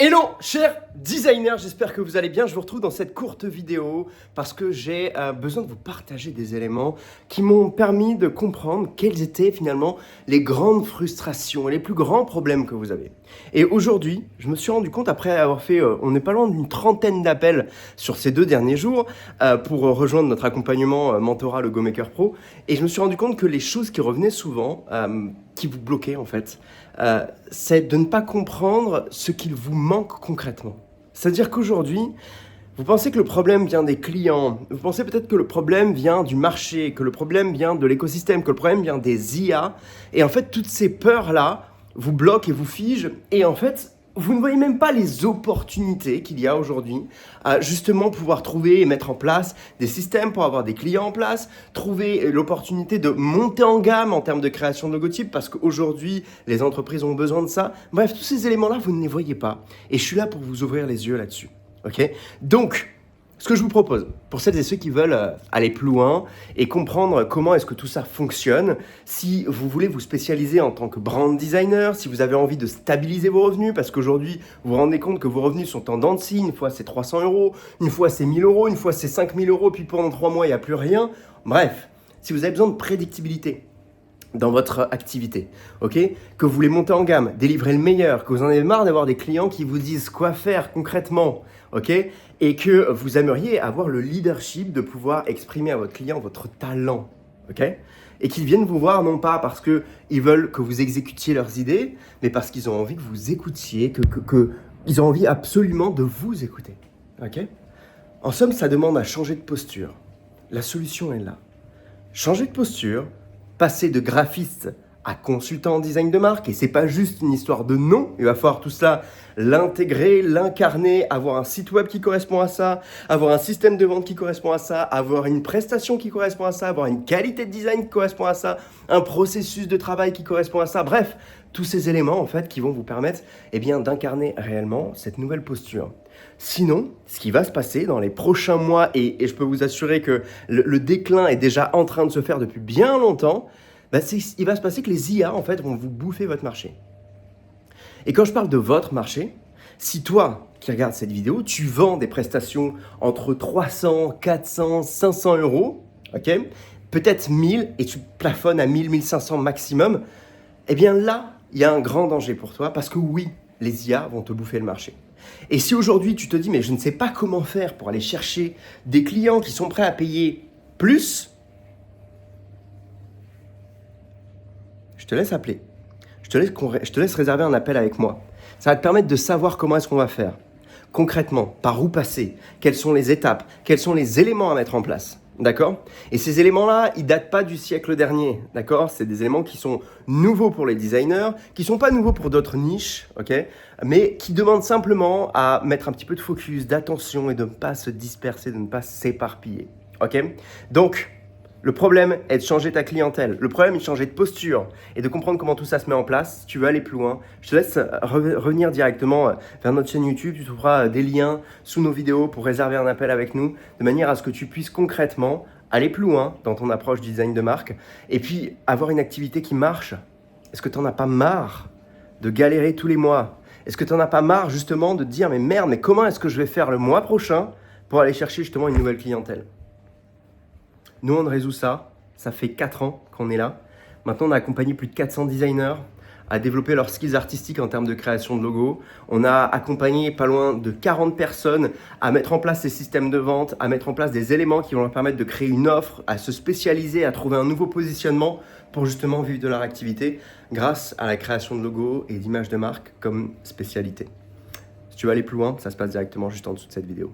Hello chers designers, j'espère que vous allez bien. Je vous retrouve dans cette courte vidéo parce que j'ai besoin de vous partager des éléments qui m'ont permis de comprendre quelles étaient finalement les grandes frustrations et les plus grands problèmes que vous avez. Et aujourd'hui, je me suis rendu compte, après avoir fait, on n'est pas loin d'une trentaine d'appels sur ces 2 derniers jours pour rejoindre notre accompagnement mentorat le GoMaker Pro, et je me suis rendu compte que les choses qui revenaient souvent, qui vous bloquaient en fait, c'est de ne pas comprendre ce qu'il vous manque concrètement. C'est-à-dire qu'aujourd'hui, vous pensez que le problème vient des clients, vous pensez peut-être que le problème vient du marché, que le problème vient de l'écosystème, que le problème vient des IA, et en fait toutes ces peurs-là vous bloquent et vous figent, et en fait vous ne voyez même pas les opportunités qu'il y a aujourd'hui à justement pouvoir trouver et mettre en place des systèmes pour avoir des clients en place, trouver l'opportunité de monter en gamme en termes de création de logotypes parce qu'aujourd'hui, les entreprises ont besoin de ça. Bref, tous ces éléments-là, vous ne les voyez pas. Et je suis là pour vous ouvrir les yeux là-dessus. Ok ? Donc, ce que je vous propose, pour celles et ceux qui veulent aller plus loin et comprendre comment est-ce que tout ça fonctionne, si vous voulez vous spécialiser en tant que brand designer, si vous avez envie de stabiliser vos revenus, parce qu'aujourd'hui, vous vous rendez compte que vos revenus sont en dents de scie, une fois c'est 300 €, une fois c'est 1000 €, une fois c'est 5000 €, puis pendant 3 mois, il n'y a plus rien. Bref, si vous avez besoin de prédictibilité dans votre activité, ok, que vous voulez monter en gamme, délivrer le meilleur, que vous en avez marre d'avoir des clients qui vous disent quoi faire concrètement, ok, et que vous aimeriez avoir le leadership de pouvoir exprimer à votre client votre talent, ok, et qu'ils viennent vous voir non pas parce qu'ils veulent que vous exécutiez leurs idées, mais parce qu'ils ont envie que vous écoutiez, ils ont envie absolument de vous écouter, ok. En somme, ça demande à changer de posture. La solution est là. Changer de posture, passer de graphiste à consultant en design de marque, et c'est pas juste une histoire de nom, il va falloir tout cela l'intégrer, l'incarner, avoir un site web qui correspond à ça, avoir un système de vente qui correspond à ça, avoir une prestation qui correspond à ça, avoir une qualité de design qui correspond à ça, un processus de travail qui correspond à ça, bref, tous ces éléments en fait qui vont vous permettre d'incarner réellement cette nouvelle posture. Sinon, ce qui va se passer dans les prochains mois, et je peux vous assurer que le déclin est déjà en train de se faire depuis bien longtemps, il va se passer que les IA en fait vont vous bouffer votre marché. Et quand je parle de votre marché, si toi qui regardes cette vidéo, tu vends des prestations entre 300, 400, 500 €, ok, peut-être 1000, et tu plafonnes à 1000, 1500 maximum, eh bien là, il y a un grand danger pour toi parce que oui, les IA vont te bouffer le marché. Et si aujourd'hui tu te dis mais je ne sais pas comment faire pour aller chercher des clients qui sont prêts à payer plus, je te laisse appeler. Je te laisse réserver un appel avec moi. Ça va te permettre de savoir comment est-ce qu'on va faire. Concrètement, par où passer, quelles sont les étapes, quels sont les éléments à mettre en place. D'accord ? Et ces éléments-là, ils datent pas du siècle dernier. D'accord ? C'est des éléments qui sont nouveaux pour les designers, qui sont pas nouveaux pour d'autres niches, ok ? Mais qui demandent simplement à mettre un petit peu de focus, d'attention et de ne pas se disperser, de ne pas s'éparpiller. Ok ? Donc, le problème est de changer ta clientèle. Le problème est de changer de posture et de comprendre comment tout ça se met en place. Si tu veux aller plus loin, je te laisse revenir directement vers notre chaîne YouTube. Tu trouveras des liens sous nos vidéos pour réserver un appel avec nous, de manière à ce que tu puisses concrètement aller plus loin dans ton approche du design de marque et puis avoir une activité qui marche. Est-ce que tu n'en as pas marre de galérer tous les mois ? Est-ce que tu n'en as pas marre justement de te dire mais merde, mais comment est-ce que je vais faire le mois prochain pour aller chercher justement une nouvelle clientèle ? Nous, on résout ça. Ça fait 4 ans qu'on est là. Maintenant, on a accompagné plus de 400 designers à développer leurs skills artistiques en termes de création de logos. On a accompagné pas loin de 40 personnes à mettre en place ces systèmes de vente, à mettre en place des éléments qui vont leur permettre de créer une offre, à se spécialiser, à trouver un nouveau positionnement pour justement vivre de leur activité grâce à la création de logos et d'images de marque comme spécialité. Si tu veux aller plus loin, ça se passe directement juste en dessous de cette vidéo.